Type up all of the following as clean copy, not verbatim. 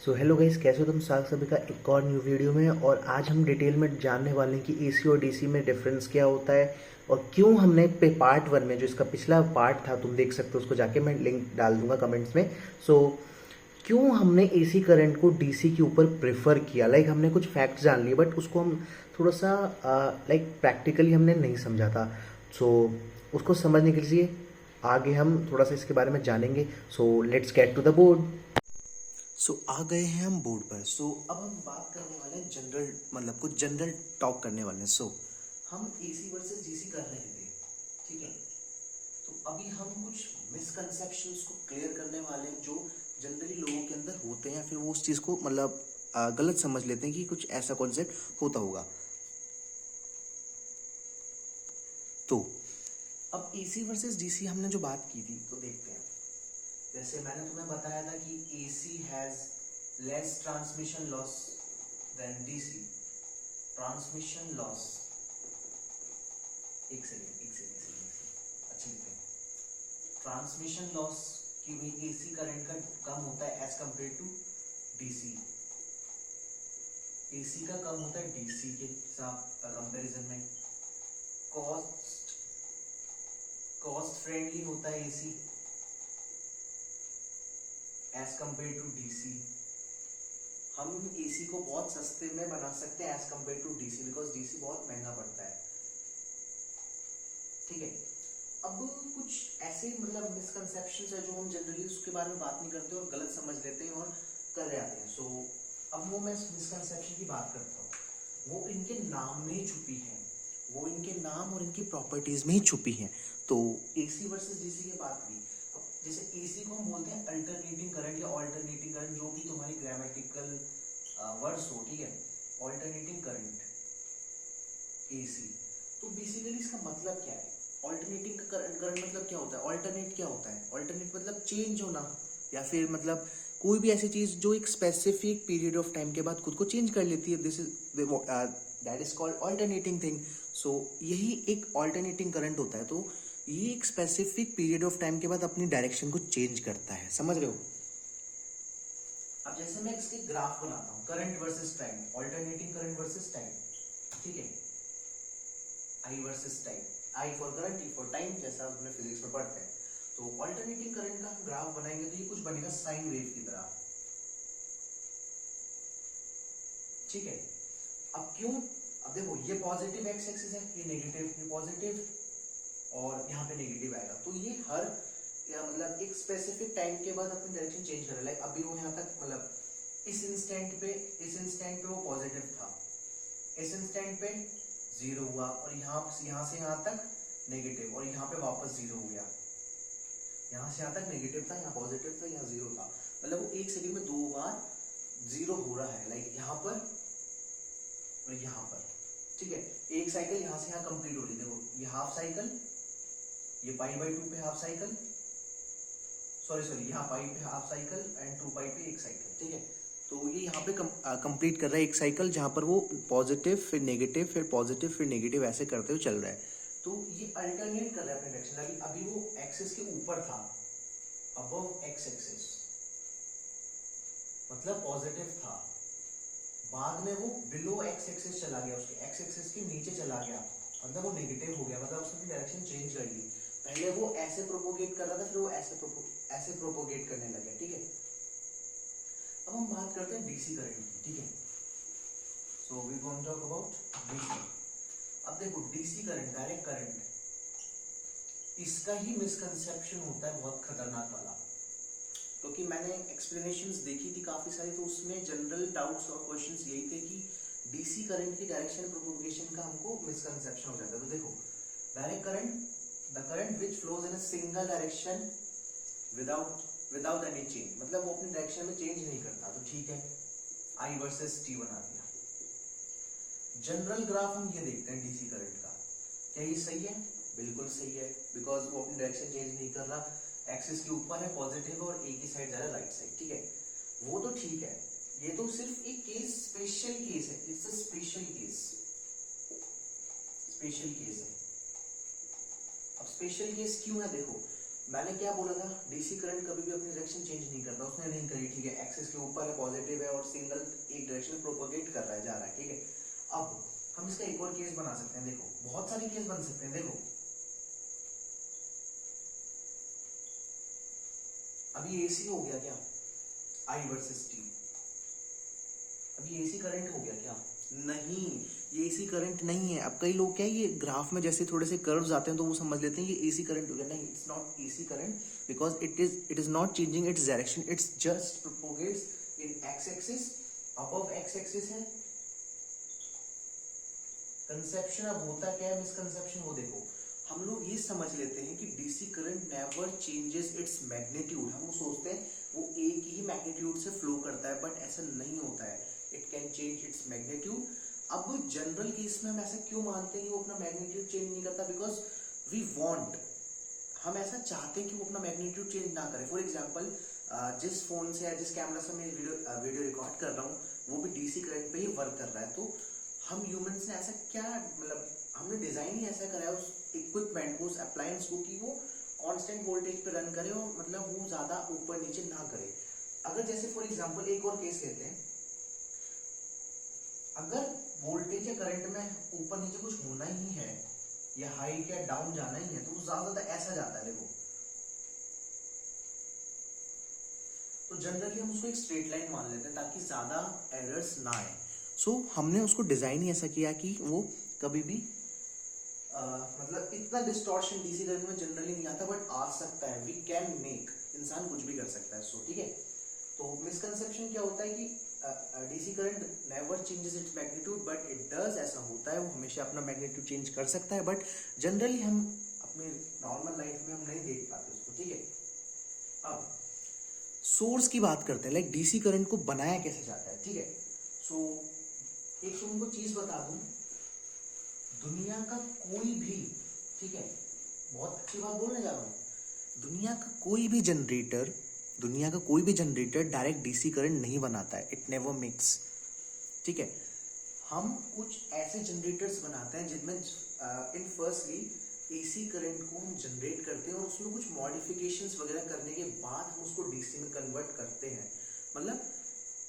So hello guys, कैसे हो तुम सभी का एक और न्यू वीडियो में। और आज हम डिटेल में जानने वाले हैं कि एसी और डीसी में डिफरेंस क्या होता है और क्यों हमने पे पार्ट वन में जो इसका पिछला पार्ट था तुम देख सकते हो, उसको जाके मैं लिंक डाल दूंगा कमेंट्स में। सो क्यों हमने एसी करंट को डीसी के ऊपर प्रेफर किया। हमने कुछ फैक्ट्स जान लिए बट उसको हम थोड़ा सा प्रैक्टिकली हमने नहीं समझा था। सो उसको समझने के लिए आगे हम थोड़ा सा इसके बारे में जानेंगे। So let's get to the board. आ गए हैं हम बोर्ड पर। अब हम बात करने वाले हैं जनरल, मतलब कुछ जनरल टॉक करने वाले हैं। हम एसी वर्सेस डीसी कर रहे थे, ठीक है। तो अभी हम कुछ मिसकंसेप्शंस को क्लियर करने वाले हैं जो जनरली लोगों के अंदर होते हैं, या फिर वो उस चीज़ को गलत समझ लेते हैं कि कुछ ऐसा कॉन्सेप्ट होता होगा। तो अब एसी वर्सेस डीसी हमने जो बात की थी, तो देखते हैं। जैसे मैंने तुम्हें बताया था कि AC has less transmission loss than DC। Transmission loss, एक सेकेंड अच्छी लिखते हैं। ट्रांसमिशन लॉस की भी AC करंट का कम होता है as compare to DC। AC का कम होता है DC के साथ कंपैरिजन में। कॉस्ट फ्रेंडली होता है AC as compare to DC. हम एसी को बहुत सस्ते में बना सकते हैं as compare to DC, because DC बहुत महंगा पड़ता है, ठीक है। अब कुछ ऐसे मिसकंसेप्शंस है जो हम जनरली उसके बारे में बात नहीं करते और गलत समझ लेते हैं और कर जाते हैं। अब वो मैं मिसकंसेप्शन की बात करता हूँ, वो इनके नाम में ही छुपी है, वो इनके नाम और इनकी प्रॉपर्टीज में ही छुपी है। तो एसी वर्सेस डीसी की बात हुई। जैसे एसी को हम बोलते हैं अल्टरनेटिंग करंट या ऑल्टरनेटिंग करंट, जो भी तुम्हारी ग्रामेटिकल वर्ड्स हो, ठीक है। Alternating current AC. तो बेसिकली इसका मतलब क्या है? ऑल्टरनेटिंग करंट मतलब क्या होता है? ऑल्टरनेट क्या होता है? ऑल्टरनेट मतलब चेंज होना, या फिर कोई भी ऐसी चीज जो एक स्पेसिफिक पीरियड ऑफ टाइम के बाद खुद को चेंज कर लेती है। This is that is called alternating thing. So यही एक ऑल्टरनेटिंग करंट होता है। तो ये एक स्पेसिफिक पीरियड ऑफ टाइम के बाद अपनी डायरेक्शन को चेंज करता है, समझ रहे हो। अब जैसे मैं इसके ग्राफ बनाता हूं, current versus time, alternating current versus time, ठीक है। आई versus time, I for current, T for time, जैसा आपने फिजिक्स में पढ़ते हैं। तो ऑल्टरनेटिंग करंट का हम ग्राफ बनाएंगे तो ये कुछ बनेगा साइन वेव की तरह, ठीक है। अब क्यों? अब देखो, ये पॉजिटिव एक्स एक्सिस है, ये नेगेटिव, ये पॉजिटिव और यहाँ पे नेगेटिव आएगा। तो ये हर एक स्पेसिफिक टाइम के बाद अपनी डायरेक्शन चेंज कर रहा है। अभी वो यहाँ तक इस इंस्टेंट पे वो पॉजिटिव था, इस इंस्टेंट पे जीरो हुआ, और यहाँ से यहाँ तक नेगेटिव, और यहाँ पे वापस जीरो हो गया। यहाँ से यहाँ तक नेगेटिव था, यहाँ पॉजिटिव था, यहाँ जीरो था। वो एक सेकंड में दो बार जीरो हो रहा है, यहाँ पर और यहाँ पर, ठीक है। एक साइकिल यहाँ से यहाँ कंप्लीट हो रही है। देखो, ये हाफ साइकिल, ये π/2 पे हाफ साइकिल, सॉरी यहाँ पाई पे हाफ साइकिल एंड 2 पाई पे एक साइकिल, ठीक है। तो ये यहाँ पे कंप्लीट कर रहा है एक साइकिल, जहां पर वो पॉजिटिव फिर नेगेटिव फिर पॉजिटिव फिर नेगेटिव ऐसे करते हुए चल रहा है। तो ये अल्टरनेट कर रहा है अपने डायरेक्शन। अभी वो एक्सिस के ऊपर था, अबव एक्स एक्सिस, मतलब पॉजिटिव था। बाद में वो बिलो एक्स एक्सिस चला गया, उसके एक्स एक्सिस के नीचे चला गया, मतलब वो नेगेटिव हो गया, मतलब उसने डायरेक्शन चेंज कर ली। पहले वो ऐसे प्रोपोगेट कर रहा था, फिर वो ऐसे प्रोपोगेट करने लगे, ठीक है। अब हम बात करते हैं डीसी करंट की, ठीक है। So we going to talk about DC. अब देखो, डीसी करंट, डायरेक्ट करंट, इसका ही मिसकंसेप्शन होता है बहुत खतरनाक वाला, क्योंकि मैंने एक्सप्लेनेशंस देखी थी काफी सारी, तो उसमें जनरल डाउट्स और क्वेश्चंस यही थे कि डीसी करंट की डायरेक्शन प्रोपोगेशन का हमको मिसकंसेप्शन हो जाता है। तो देखो, direct current, the current which flows in a single direction without any change, मतलब वो अपनी डायरेक्शन में चेंज नहीं करता। तो ठीक है, आई वर्सेस टी बना दिया। जनरल ग्राफ हम ये देखते हैं डीसी करंट का, क्या ये सही है? बिल्कुल सही है, बिकॉज वो अपनी डायरेक्शन चेंज नहीं कर रहा, एक्सिस के ऊपर है पॉजिटिव और एक ही साइड जा रहा है राइट साइड, ठीक है। वो तो ठीक है, ये तो सिर्फ एक केस, स्पेशल केस है, it's a special case, special case है। अब स्पेशल केस क्यों है? देखो, मैंने क्या बोला था, डीसी करंट कभी भी अपनी डायरेक्शन चेंज नहीं करता, उसने नहीं करी, ठीक है, एक्सिस के ऊपर है, पॉजिटिव है और सिंगल एक डायरेक्शन में प्रोपोगेट कर रहा है, जा रहा है, ठीक है। अब हम इसका एक और केस बना सकते हैं, देखो बहुत सारे केस बन सकते हैं, देखो अभी एसी हो गया क्या, आई वर्सेस टी, अभी एसी करंट हो गया क्या, नहीं, ये एसी करंट नहीं है। अब कई लोग क्या है, ये ग्राफ में जैसे थोड़े से कर्व्स आते हैं तो वो समझ लेते हैं ये एसी करंट हो गया, नहीं, it's not AC current, because it is not changing its direction, it's just propagates in x axis, above x axis है। कंसेप्शन अब होता क्या है, मिसकंसेप्शन, वो देखो हम लोग ये समझ लेते हैं कि DC current never changes its magnitude, हम सोचते हैं वो एक ही मैग्नीट्यूड से फ्लो करता है, बट ऐसा नहीं होता है, it can change its magnitude. अब जनरल केस में हम ऐसा क्यों मानते हैं कि वो अपना मैग्नीट्यूड चेंज नहीं करता, बिकॉज वी वांट, हम ऐसा चाहते हैं कि वो अपना मैग्नीट्यूड चेंज ना करे। फॉर एग्जांपल जिस फोन से या जिस कैमरा से मैं वीडियो रिकॉर्ड कर रहा हूँ वो भी डीसी करंट पे ही वर्क कर रहा है, तो हम ह्यूमंस ने ऐसा क्या, मतलब हमने डिजाइन ही ऐसा करा है उस इक्विपमेंट को, उस अप्लायंस को, कि वो कांस्टेंट वोल्टेज पे रन करे और मतलब वो ज्यादा ऊपर नीचे ना करे। अगर जैसे फॉर एग्जांपल एक और केस लेते हैं, अगर वोल्टेज या करंट में ऊपर नीचे कुछ होना ही है या हाइट या डाउन जाना ही है तो वो ज्यादा ऐसा जाता है, देखो तो जनरली हम उसको एक स्ट्रेट लाइन मान लेते हैं ताकि ज्यादा एरर्स ना आए। सो हमने उसको डिजाइन ही ऐसा किया कि वो कभी भी मतलब इतना डिस्टॉर्शन डीसी करंट में जनरली नहीं आता, बट आ सकता है, वी कैन मेक, इंसान कुछ भी कर सकता है। सो ठीक है, तो मिसकंसेप्शन क्या होता है कि DC current never changes its magnitude, but it does, ऐसा होता है, वो हमेशा अपना मैग्नीट्यूड चेंज कर सकता है, बट जनरली हम अपने नॉर्मल लाइफ में हम नहीं देख पाते उसको, ठीक है। अब सोर्स की बात करते हैं, लाइक डीसी करंट को बनाया कैसे जाता है, ठीक है। सो एक तुमको चीज बता दूं, दुनिया का कोई भी, ठीक है, बहुत अच्छी बात बोलने जा रहा हूँ, दुनिया का कोई भी जनरेटर, दुनिया का कोई भी जनरेटर डायरेक्ट डीसी करंट नहीं बनाता है, इट नेवर मेक्स, ठीक है। हम कुछ ऐसे जनरेटर्स बनाते हैं जिनमें इन फर्स्टली एसी करंट को हम जनरेट करते हैं और उसमें कुछ मॉडिफिकेशंस वगैरह करने के बाद हम उसको डीसी में कन्वर्ट करते हैं। मतलब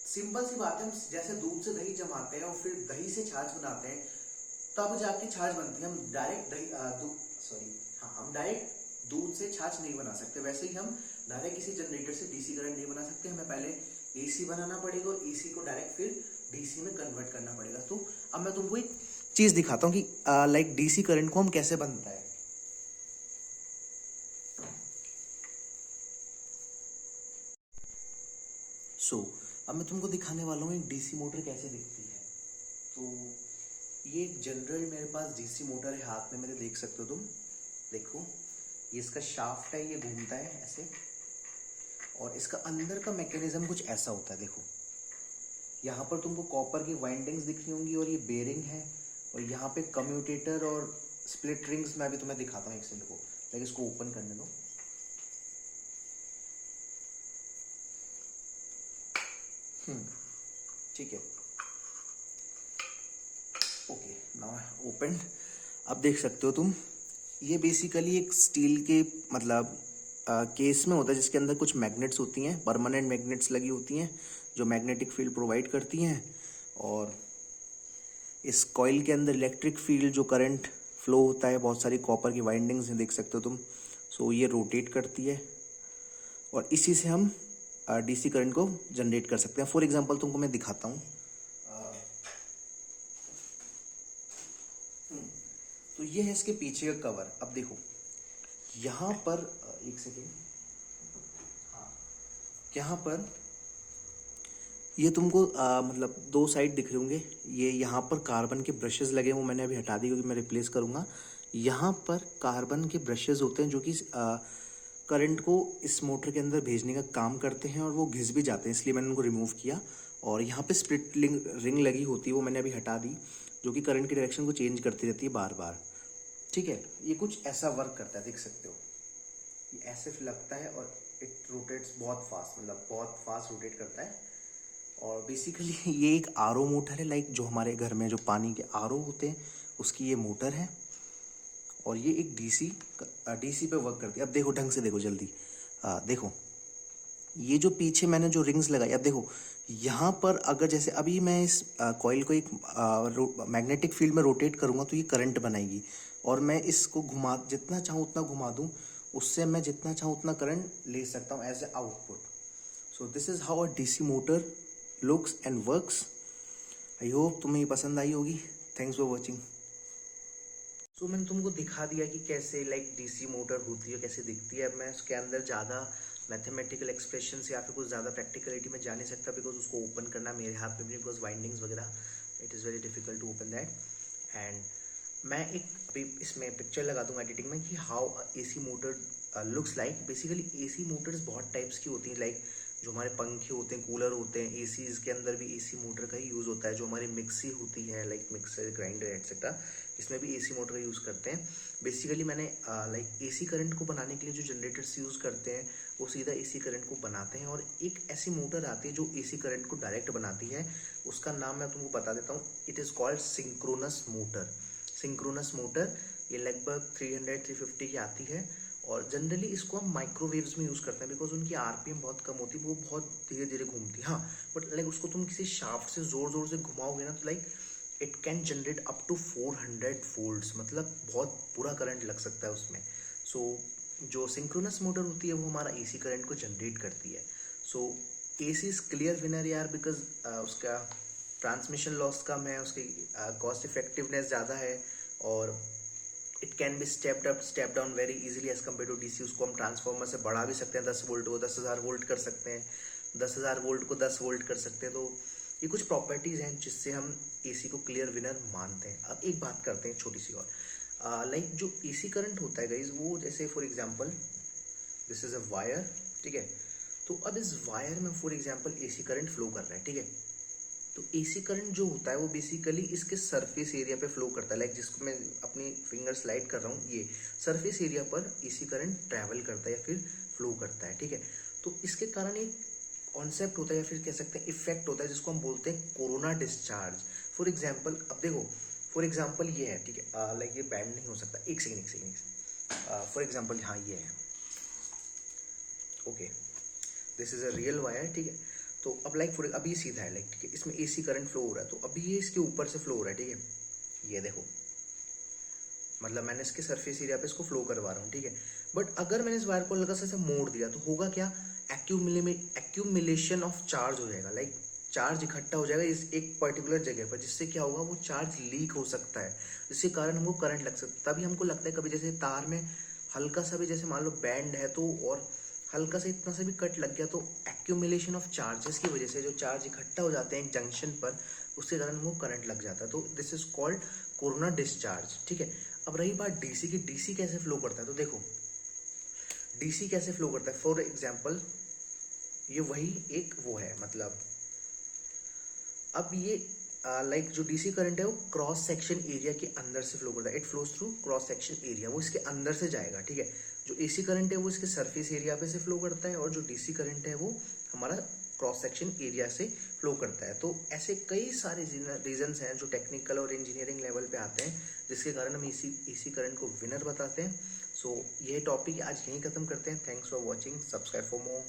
सिंपल सी बात है, हम जैसे दूध से दही जमाते हैं और फिर दही से छाछ बनाते हैं तब जाके छाछ बनती है, हम डायरेक्ट हम डायरेक्ट दूध से छाछ नहीं बना सकते, वैसे ही हम डायरेक्ट किसी जनरेटर से डीसी करंट नहीं बना सकते, हमें पहले एसी बनाना पड़ेगा और एसी को डायरेक्ट फिर डीसी में कन्वर्ट करना पड़ेगा। तो अब मैं तुमको एक चीज दिखाता हूँ कि लाइक डीसी करंट को हम कैसे बनता है। अब मैं तुमको दिखाने वाला हूँ एक डीसी मोटर कैसे दिखती है। तो ये एक जनरल मेरे पास डीसी मोटर है हाथ में, मेरे देख सकते हो तुम, देखो ये इसका शाफ्ट है, ये घूमता है ऐसे, और इसका अंदर का मैकेनिज्म कुछ ऐसा होता है। देखो यहाँ पर तुमको कॉपर की वाइंडिंग्स दिख रही होंगी और ये बेरिंग है, और यहाँ पे कम्यूटेटर और स्प्लिट रिंग्स मैं अभी तुम्हें दिखाता हूँ, एक सेकंड को, लेकिन इसको ओपन करने दो। ठीक है, ओके, नाउ ओपन। अब देख सकते हो तुम, ये बेसिकली एक स्टील के मतलब केस में होता है जिसके अंदर कुछ मैग्नेट्स होती हैं, परमानेंट मैग्नेट्स लगी होती हैं जो मैग्नेटिक फील्ड प्रोवाइड करती हैं, और इस कॉइल के अंदर इलेक्ट्रिक फील्ड जो करंट फ्लो होता है, बहुत सारी कॉपर की वाइंडिंग्स हैं, देख सकते हो तुम। सो ये रोटेट करती है और इसी से हम डीसी करंट को जनरेट कर सकते हैं। फॉर एग्जांपल तुमको मैं दिखाता हूँ, तो ये है इसके पीछे का कवर। अब देखो यहाँ पर एक सेकेंड, हाँ, यहाँ पर ये तुमको मतलब दो साइड दिख रहे होंगे, ये यहाँ पर कार्बन के ब्रशेस लगे हैं, वो मैंने अभी हटा दी क्योंकि मैं रिप्लेस करूँगा। यहाँ पर कार्बन के ब्रशेस होते हैं जो कि करंट को इस मोटर के अंदर भेजने का काम करते हैं और वो घिस भी जाते हैं, इसलिए मैंने उनको रिमूव किया। और यहाँ पे स्प्लिट रिंग लगी होती है, वो मैंने अभी हटा दी, जो कि करंट की डायरेक्शन को चेंज करती रहती है बार बार, ठीक है। ये कुछ ऐसा वर्क करता है, देख सकते हो, ये ऐसे लगता है और इट रोटेट्स बहुत फास्ट, मतलब बहुत फास्ट रोटेट करता है। और बेसिकली ये एक आरओ मोटर है, लाइक जो हमारे घर में जो पानी के आरओ होते हैं उसकी ये मोटर है। और ये एक डीसी पे वर्क करती है। अब देखो ढंग से देखो जल्दी, देखो ये जो पीछे मैंने जो रिंग्स लगाई, अब देखो यहाँ पर अगर जैसे अभी मैं इस कॉइल को एक मैग्नेटिक फील्ड में रोटेट करूँगा तो ये करंट बनाएगी, और मैं इसको जितना चाहूँ उतना घुमा दूँ, उससे मैं जितना चाहूँ उतना करंट ले सकता हूँ as a output. So this is how a DC motor looks and works. I hope तुम्हें ये पसंद आई होगी। Thanks for watching. सो मैंने तुमको दिखा दिया कि कैसे लाइक डीसी मोटर होती है, कैसे दिखती है। मैं उसके अंदर ज़्यादा मैथमेटिकल एक्सप्रेशन या फिर कुछ ज़्यादा प्रैक्टिकलिटी में जा नहीं सकता, बिकॉज उसको ओपन करना मेरे हाथ में भी, बिकॉज वाइंडिंग्स वगैरह it is very difficult to open that. And मैं एक अभी इसमें पिक्चर लगा दूंगा एडिटिंग में कि how AC motor looks like. Basically AC Motors बहुत टाइप्स की होती हैं, लाइक जो हमारे पंखे होते हैं, कूलर होते हैं, एसीज के अंदर भी एसी मोटर का ही यूज़ होता है। जो हमारी मिक्सी होती है लाइक मिक्सर, ग्राइंडर एटसेट्रा, इसमें भी एसी मोटर का यूज़ करते हैं। बेसिकली मैंने लाइक एसी करंट को बनाने के लिए जो जनरेटर्स यूज़ करते हैं वो सीधा एसी करंट को बनाते हैं। और एक ऐसी मोटर आती है जो एसी करंट को डायरेक्ट बनाती है, उसका नाम मैं तुमको बता देता हूँ। It is called synchronous motor. Synchronous motor ये लगभग 300-350 की आती है, और जनरली इसको हम माइक्रोवेव्स में यूज़ करते हैं, बिकॉज उनकी आरपीएम बहुत कम होती है, वो बहुत धीरे धीरे घूमती है। हाँ, बट लाइक उसको तुम किसी शाफ्ट से ज़ोर ज़ोर से घुमाओगे ना तो like it can generate up to 400 volts, मतलब बहुत बुरा करंट लग सकता है उसमें। सो जो सिंक्रोनस मोटर होती है वो हमारा एसी करंट को जनरेट करती है। So AC is clear winner यार, बिकॉज उसका ट्रांसमिशन लॉस कम है, उसकी कॉस्ट इफेक्टिवनेस ज़्यादा है, और it can be stepped up step down very easily as compare to DC. उसको हम ट्रांसफार्मर से बढ़ा भी सकते हैं, 10 वोल्ट को 10,000 वोल्ट कर सकते हैं, 10,000 वोल्ट को 10 वोल्ट कर सकते हैं। तो ये कुछ प्रॉपर्टीज़ हैं जिससे हम एसी को क्लियर विनर मानते हैं। अब एक बात करते हैं छोटी सी और, लाइक जो एसी करंट होता है गाइज, वो जैसे for example this is a wire, ठीक है। तो अब इस वायर में for example AC current flow कर रहा है, ठीक है। तो एसी करंट जो होता है वो बेसिकली इसके सरफेस एरिया पे फ्लो करता है, लाइक जिसको मैं अपनी फिंगर स्लाइड कर रहा हूँ, ये सरफेस एरिया पर एसी करंट ट्रैवल करता है या फिर फ्लो करता है, ठीक है। तो इसके कारण एक कॉन्सेप्ट होता है या फिर कह सकते हैं इफेक्ट होता है, जिसको हम बोलते हैं कोरोना डिस्चार्ज। फॉर एग्जाम्पल अब देखो, फॉर एग्जाम्पल ये है, ठीक है, लाइक ये बैंड नहीं हो सकता, एक सेकेंड फॉर एग्जाम्पल हाँ ये है, okay, this is a real wire, ठीक है। तो अब लाइक फॉर अभी सीधा है, लाइक ठीक है, इसमें एसी करंट फ्लो हो रहा है, तो अभी ये इसके ऊपर से फ्लो हो रहा है, ठीक है। ये देखो, मतलब मैंने इसके सरफेस एरिया पे इसको फ्लो करवा रहा हूँ, ठीक है। बट अगर मैंने इस वायर को हल्का सा मोड़ दिया तो होगा क्या, एक्यूमुलेशन ऑफ चार्ज हो जाएगा, लाइक चार्ज इकट्ठा हो जाएगा इस एक पर्टिकुलर जगह पर, जिससे क्या होगा, वो चार्ज लीक हो सकता है, जिसके कारण हमको करंट लग सकता है। तभी हमको लगता है कभी जैसे तार में हल्का सा भी जैसे मान लो बैंड है तो, और हल्का सा इतना सा भी कट लग गया तो एक्यूमुलेशन ऑफ चार्जेस की वजह से जो चार्ज इकट्ठा हो जाते हैं एक जंक्शन पर, उसके कारण वो करंट लग जाता है। तो this is called corona discharge, ठीक है। अब रही बात डीसी की, डीसी कैसे फ्लो करता है, तो देखो डीसी कैसे फ्लो करता है। फॉर एग्जाम्पल ये वही एक वो है, मतलब अब ये लाइक जो डीसी करंट है वो क्रॉस सेक्शन एरिया के अंदर से फ्लो करता है, it flows through cross section area, वो इसके अंदर से जाएगा, ठीक है। जो एसी करंट है वो इसके सरफेस एरिया पे से फ्लो करता है, और जो डीसी करंट है वो हमारा क्रॉस सेक्शन एरिया से फ्लो करता है। तो ऐसे कई सारे रीजंस हैं जो टेक्निकल और इंजीनियरिंग लेवल पे आते हैं, जिसके कारण हम एसी करंट को विनर बताते हैं। सो ये टॉपिक आज यहीं खत्म करते हैं। Thanks for watching, subscribe for more.